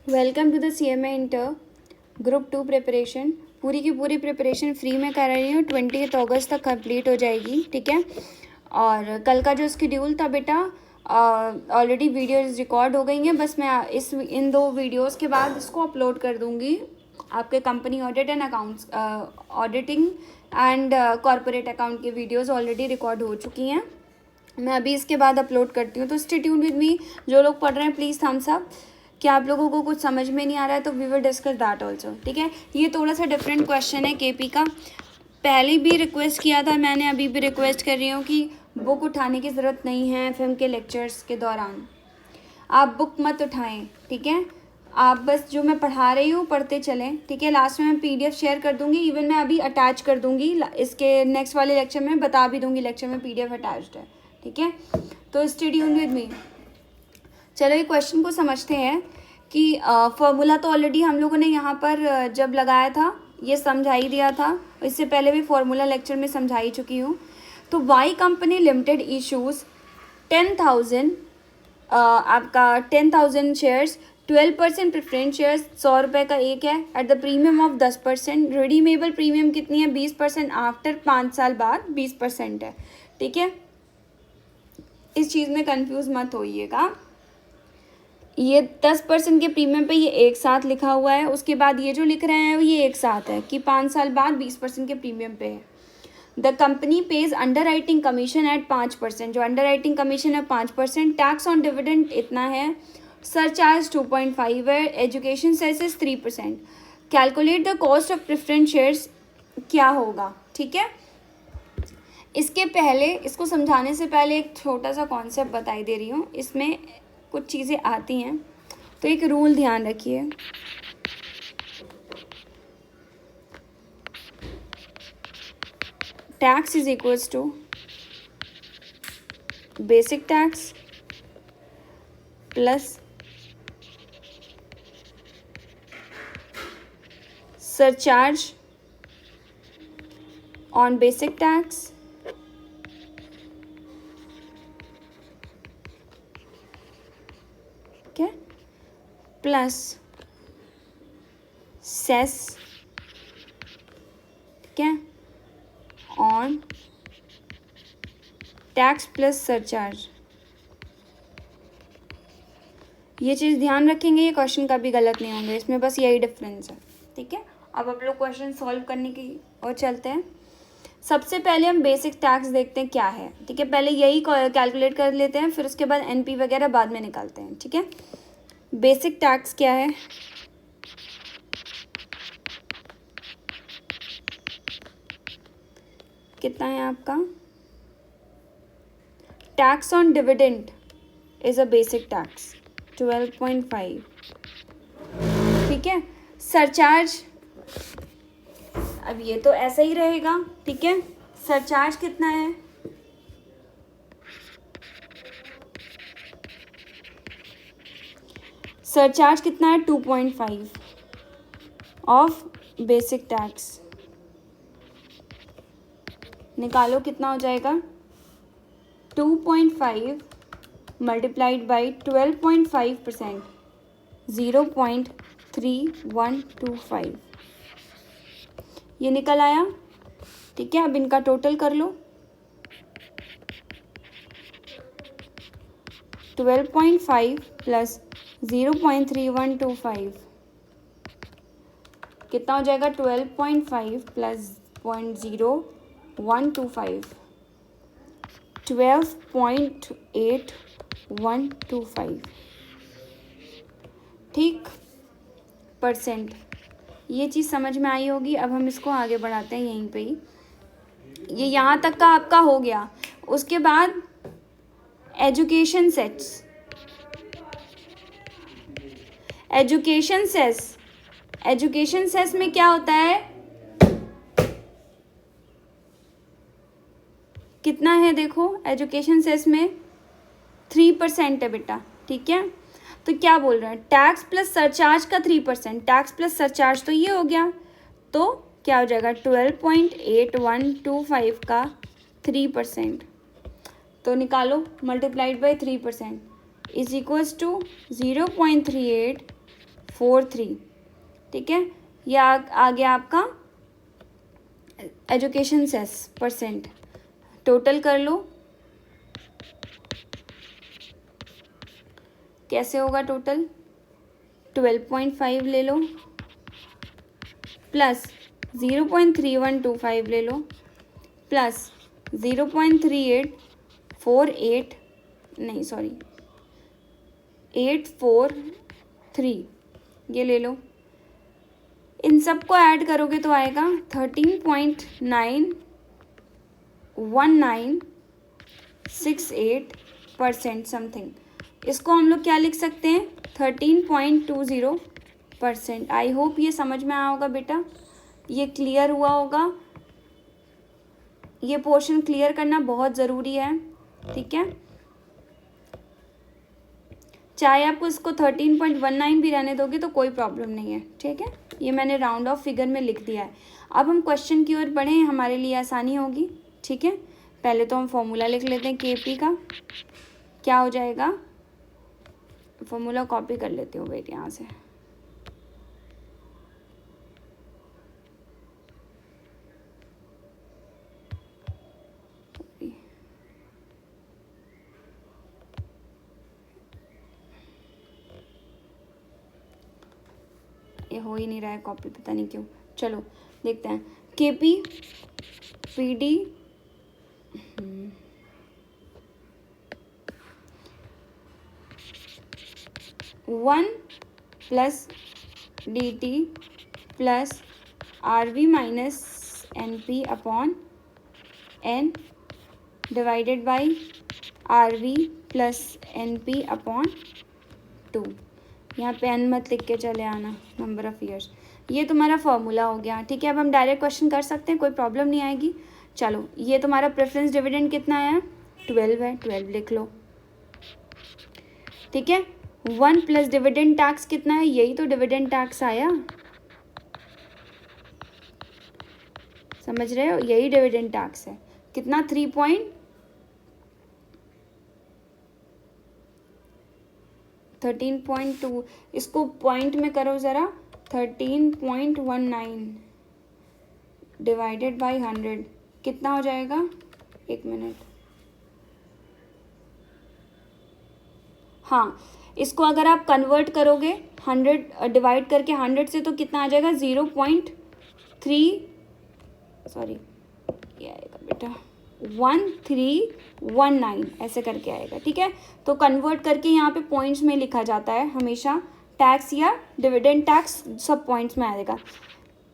Welcome to the CMA inter group 2 preparation. पूरी की पूरी प्रिपरेशन फ्री में कर रही हूँ। 20 अगस्त तक कंप्लीट हो जाएगी, ठीक है। और कल का जो शेड्यूल था बेटा, ऑलरेडी वीडियोस रिकॉर्ड हो गई हैं। बस मैं इन 2 वीडियोस के बाद इसको अपलोड कर दूँगी। आपके company audit and accounts auditing and corporate account की वीडियोस ऑलरेडी रिकॉर्ड हो चुकी हैं। मैं अभी इसके बाद अपलोड करती हूँ, तो स्टे ट्यून्ड विद मी। जो लोग पढ़ रहे हैं प्लीज़ थम्स अप। क्या आप लोगों को कुछ समझ में नहीं आ रहा है तो we will discuss that also, ठीक है। ये थोड़ा सा डिफरेंट क्वेश्चन है केपी का। पहले भी रिक्वेस्ट किया था मैंने, अभी भी रिक्वेस्ट कर रही हूँ कि बुक उठाने की ज़रूरत नहीं है एफएम के लेक्चर्स के दौरान। आप बुक मत उठाएं, ठीक है। आप बस जो मैं पढ़ा रही हूँ पढ़ते चलें, ठीक है। लास्ट में मैं PDF शेयर कर दूँगी, इवन मैं अभी अटैच कर दूँगी इसके नेक्स्ट वाले लेक्चर में, बता भी दूँगी लेक्चर में PDF अटैच्ड है, ठीक है। तो स्टे ट्यून्ड विद मी। चलो ये क्वेश्चन को समझते हैं कि फॉर्मूला तो ऑलरेडी हम लोगों ने यहाँ पर जब लगाया था ये समझा ही दिया था। इससे पहले भी फॉर्मूला लेक्चर में समझा ही चुकी हूँ। तो वाई कंपनी लिमिटेड इशूज़ 10,000 आपका 10,000 शेयर्स, 12% प्रेफरेंस शेयर्स, 100 रुपये का एक है, at the premium of 10%। Redeemable premium कितनी है? 20%। आफ्टर 5 साल बाद 20% है, ठीक है। इस चीज़ में कंफ्यूज मत होइएगा। ये 10% के प्रीमियम पे ये एक साथ लिखा हुआ है, उसके बाद ये जो लिख रहे हैं ये एक साथ है कि 5 साल बाद 20% के प्रीमियम पे है। The company pays underwriting commission at 5%, जो अंडर राइटिंग कमीशन है 5%। टैक्स ऑन डिविडेंड इतना है, सरचार्ज 2.5 है, education सेसेस 3%। Calculate the cost of preference shares क्या होगा, ठीक है। इसके पहले, इसको समझाने से पहले एक छोटा सा कॉन्सेप्ट बताई दे रही हूँ। इसमें कुछ चीज़ें आती हैं, तो एक रूल ध्यान रखिए। Tax is equals to basic tax plus surcharge on basic tax plus cess, ठीक है, ऑन टैक्स प्लस सरचार्ज। ये चीज़ ध्यान रखेंगे, ये क्वेश्चन कभी गलत नहीं होंगे, इसमें बस यही डिफरेंस है, ठीक है। अब हम लोग क्वेश्चन सॉल्व करने की और चलते हैं। सबसे पहले हम बेसिक टैक्स देखते हैं क्या है, ठीक है। पहले यही कैलकुलेट कर लेते हैं, फिर उसके बाद NP वगैरह बाद में निकालते हैं, ठीक है। बेसिक टैक्स क्या है? कितना है आपका? Tax on dividend is a basic tax 12.5, ठीक है। सरचार्ज, अब ये तो ऐसा ही रहेगा, ठीक है। सरचार्ज कितना है? सरचार्ज कितना है? 2.5 ऑफ बेसिक टैक्स। निकालो कितना हो जाएगा? 2.5 मल्टीप्लाइड बाई 12.5%, 0.3125 ये निकल आया, ठीक है। अब इनका टोटल कर लो। 12.5 प्लस 0.3125 कितना हो जाएगा? 12.5 प्लस 0.0125 12.8125, ठीक, परसेंट। ये चीज़ समझ में आई होगी। अब हम इसको आगे बढ़ाते हैं यहीं पे ही। ये यहाँ तक का आपका हो गया। उसके बाद एजुकेशन सेट्स, एजुकेशन सेस, एजुकेशन सेस में क्या होता है? कितना है देखो, एजुकेशन सेस में 3% है बेटा, ठीक है। तो क्या बोल रहे हैं? टैक्स प्लस सरचार्ज का 3%, टैक्स प्लस सरचार्ज तो ये हो गया, तो क्या हो जाएगा? 12.8125 का 3%, तो निकालो multiplied by 3% is equals to 43, ठीक है। ये आ गया आपका एजुकेशन सेस परसेंट। टोटल कर लो, कैसे होगा टोटल? 12.5 ले लो प्लस 0.3125 ले लो प्लस 0.3848 नहीं सॉरी 843 ये ले लो। इन सबको ऐड करोगे तो आएगा 13.91968% समथिंग। इसको हम लोग क्या लिख सकते हैं? 13.20%। आई होप ये समझ में आया होगा बेटा, ये क्लियर हुआ होगा। ये पोर्शन क्लियर करना बहुत ज़रूरी है, ठीक है। चाहे आपको इसको 13.19 भी रहने दोगे तो कोई प्रॉब्लम नहीं है, ठीक है। ये मैंने राउंड ऑफ फिगर में लिख दिया है। अब हम क्वेश्चन की ओर बढ़ें, हमारे लिए आसानी होगी, ठीक है। पहले तो हम फॉर्मूला लिख लेते हैं केपी का। क्या हो जाएगा? फॉर्मूला कॉपी कर लेती हूँ वेट यहाँ से। ये हो ही नहीं रहा है कॉपी, पता नहीं क्यों। चलो देखते हैं। KP PD 1 plus dt plus RV minus NP upon N divided by RV plus NP upon 2। यहाँ पे n मत लिख के चले आना, नंबर ऑफ़ ईयर्स। ये तुम्हारा फॉर्मूला हो गया, ठीक है। अब हम डायरेक्ट क्वेश्चन कर सकते हैं, कोई प्रॉब्लम नहीं आएगी। चलो, ये तुम्हारा प्रेफरेंस डिविडेंड कितना है? 12 है, 12 लिख लो, ठीक है। 1 प्लस डिविडेंड टैक्स कितना है? यही तो डिविडेंड टैक्स आया, समझ रहे हो? यही डिविडेंड टैक्स है। कितना? 13.2। इसको पॉइंट में करो ज़रा। 13.19 डिवाइडेड बाई 100 कितना हो जाएगा? एक मिनट। हाँ, इसको अगर आप कन्वर्ट करोगे 100 डिवाइड करके 100 से तो कितना आ जाएगा? 0.3 सॉरी ये आएगा बेटा 1319 ऐसे करके आएगा, ठीक है। तो कन्वर्ट करके यहाँ पे पॉइंट्स में लिखा जाता है हमेशा, टैक्स या डिविडेंड टैक्स सब पॉइंट्स में आएगा।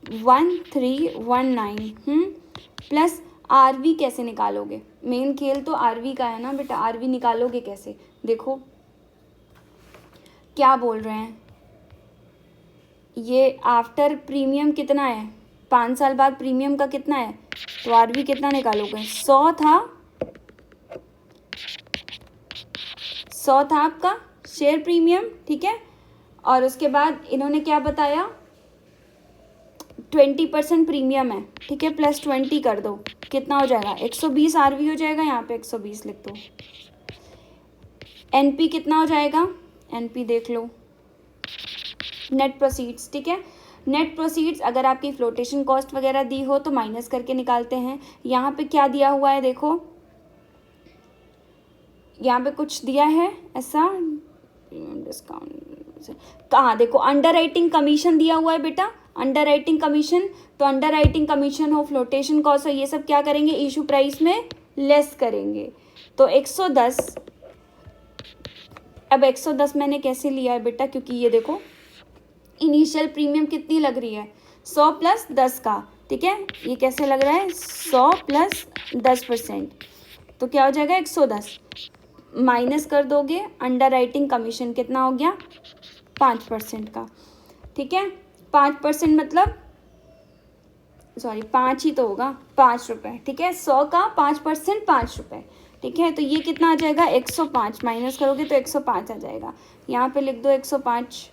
1319 प्लस आरवी कैसे निकालोगे? मेन खेल तो आरवी का है ना बेटा। आरवी निकालोगे कैसे? देखो क्या बोल रहे हैं, ये आफ्टर प्रीमियम कितना है? 5 साल बाद प्रीमियम का कितना है? तो आरवी कितना निकालोगे? 100 था, 100 था आपका शेयर प्रीमियम, ठीक है। और उसके बाद इन्होंने क्या बताया? 20% प्रीमियम है, ठीक है, प्लस 20 कर दो, कितना हो जाएगा? 120 आरवी हो जाएगा। यहाँ पे 120 लिख दो। एनपी कितना हो जाएगा? एनपी देख लो, नेट प्रोसीड्स, ठीक है। नेट प्रोसीड्स अगर आपकी फ्लोटेशन कॉस्ट वगैरह दी हो तो माइनस करके निकालते हैं। यहाँ पे क्या दिया हुआ है देखो, यहाँ पे कुछ दिया है ऐसा डिस्काउंट। कहाँ देखो, अंडर राइटिंग कमीशन दिया हुआ है बेटा, अंडर राइटिंग कमीशन। तो अंडर राइटिंग कमीशन हो, फ्लोटेशन कॉस्ट हो, ये सब क्या करेंगे? इशू प्राइस में लेस करेंगे। तो 110, अब 110 मैंने कैसे लिया है बेटा? क्योंकि ये देखो इनिशियल प्रीमियम कितनी लग रही है? 100 प्लस 10 का, ठीक है। ये कैसे लग रहा है? 100 प्लस 10%, तो क्या हो जाएगा? 110 माइनस कर दोगे अंडर राइटिंग कमीशन, कितना हो गया? 5% का, ठीक है। 5% मतलब सॉरी 5 ही तो होगा, 5 रुपये, ठीक है। 100 का 5% 5 रुपये, ठीक है। तो ये कितना आ जाएगा? 105 माइनस करोगे तो 105 आ जाएगा। यहाँ पे लिख दो 105।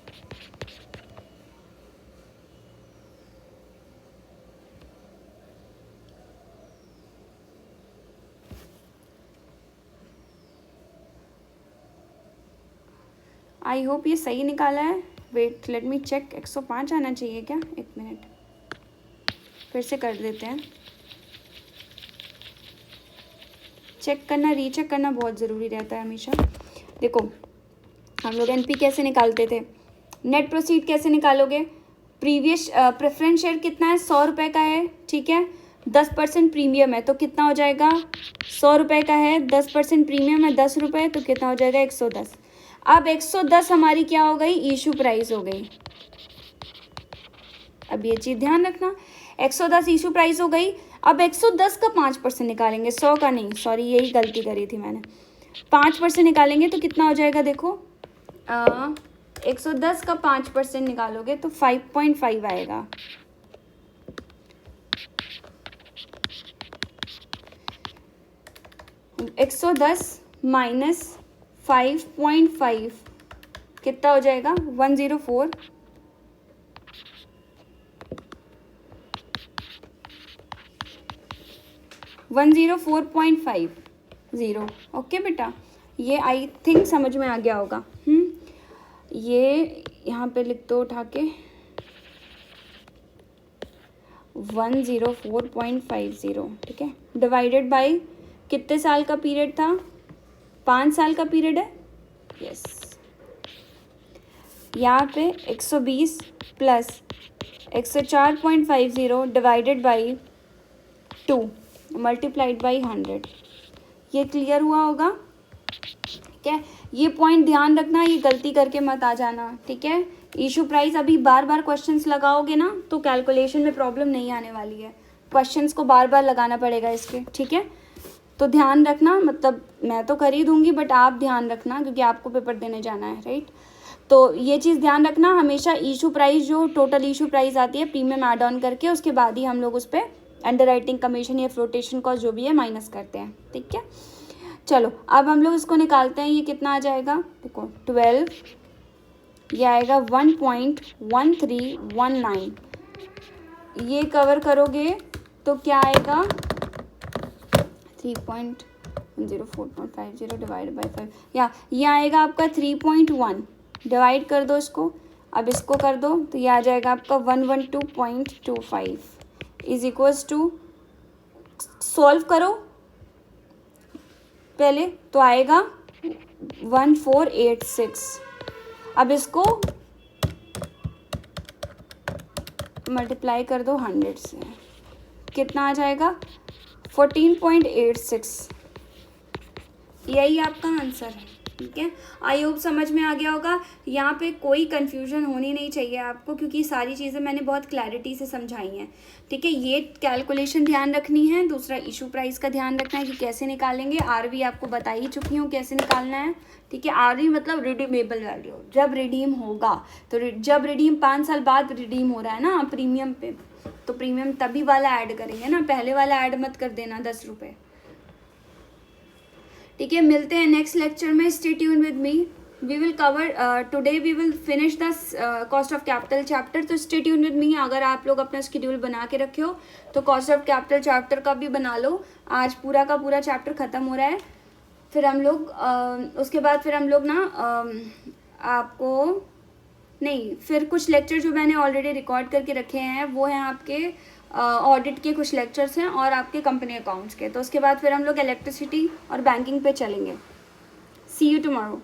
आई होप ये सही निकाला है, वेट लेट मी चेक, 105 आना चाहिए क्या? एक मिनट, फिर से कर देते हैं। चेक करना, रीचेक करना बहुत ज़रूरी रहता है हमेशा। देखो हम लोग एनपी कैसे निकालते थे, नेट प्रोसीड कैसे निकालोगे? प्रीवियस प्रेफरेंस शेयर कितना है? 100 रुपये का है, ठीक है, 10% प्रीमियम है तो कितना हो जाएगा? 100 रुपये का है, 10% प्रीमियम है 10 रुपये, तो कितना हो जाएगा? 110। अब 110 हमारी क्या हो गई? इशू प्राइस हो गई। अब ये चीज़ ध्यान रखना, 110 इशू प्राइस हो गई। अब 110 का 5% निकालेंगे, 100 का नहीं, सॉरी यही गलती करी थी मैंने। 5% निकालेंगे तो कितना हो जाएगा? देखो 110 का 5% निकालोगे तो 5.5 आएगा। $110 माइनस 5.5 कितना हो जाएगा? 104। $104.50। ओके बेटा, ये आई थिंक समझ में आ गया होगा। ये यहाँ पे लिख दो उठा के, 104.50, ठीक है, डिवाइडेड बाय कितने साल का पीरियड था? 5 साल का पीरियड है, यस। यहाँ पे 120 plus 104.50 divided by 2 multiplied by 100। ये क्लियर हुआ होगा? ठीक है, ये पॉइंट ध्यान रखना, ये गलती करके मत आ जाना, ठीक है। इशू प्राइस अभी बार बार क्वेश्चंस लगाओगे ना तो कैलकुलेशन में प्रॉब्लम नहीं आने वाली है, क्वेश्चंस को बार बार लगाना पड़ेगा इसके, ठीक है। तो ध्यान रखना, मतलब मैं तो कर ही दूंगी बट आप ध्यान रखना क्योंकि आपको पेपर देने जाना है, राइट। तो ये चीज़ ध्यान रखना, हमेशा इशू प्राइस जो टोटल इशू प्राइस आती है प्रीमियम ऐड ऑन करके उसके बाद ही हम लोग उस पर अंडरराइटिंग कमीशन या फ्लोटेशन कॉस्ट जो भी है माइनस करते हैं, ठीक है। चलो अब हम लोग इसको निकालते हैं, ये कितना आ जाएगा? देखो 12, ये आएगा 1.1319। ये कवर करोगे तो क्या आएगा? 3.04.50 डिवाइड बाई 5, या ये आएगा आपका 3.1। डिवाइड कर दो इसको, अब इसको कर दो तो ये आ जाएगा आपका 112.25 इज इक्वल्स टू, सॉल्व करो पहले तो आएगा 1486। अब इसको मल्टीप्लाई कर दो 100 से, कितना आ जाएगा? 14.86। यही आपका आंसर है, ठीक है। आई होप समझ में आ गया होगा। यहाँ पे कोई कंफ्यूजन होनी नहीं चाहिए आपको क्योंकि सारी चीज़ें मैंने बहुत क्लैरिटी से समझाई हैं, ठीक है। ये कैलकुलेशन ध्यान रखनी है, दूसरा इशू प्राइस का ध्यान रखना है कि कैसे निकालेंगे। आरवी आपको बता ही चुकी हूँ कैसे निकालना है, ठीक है। आरवी मतलब रिडीमेबल वैल्यू, जब रिडीम होगा तो जब रिडीम 5 साल बाद रिडीम हो रहा है ना प्रीमियम पे, तो प्रीमियम तभी वाला ऐड करेंगे ना, पहले वाला ऐड मत कर देना 10 रुपये, ठीक है। मिलते हैं नेक्स्ट लेक्चर में, stay tune with me. We will cover today, we will finish the cost of capital chapter, तो स्टे ट्यून विद मी। अगर आप लोग अपना शेड्यूल बना के रखे हो तो कॉस्ट ऑफ कैपिटल चैप्टर का भी बना लो। आज पूरा का पूरा चैप्टर ख़त्म हो रहा है, फिर हम लोग उसके बाद फिर हम लोग ना आपको नहीं, फिर कुछ लेक्चर जो मैंने ऑलरेडी रिकॉर्ड करके रखे हैं वो हैं आपके ऑडिट के कुछ लेक्चर्स हैं और आपके कंपनी अकाउंट्स के। तो उसके बाद फिर हम लोग इलेक्ट्रिसिटी और बैंकिंग पे चलेंगे। सी यू टुमारो।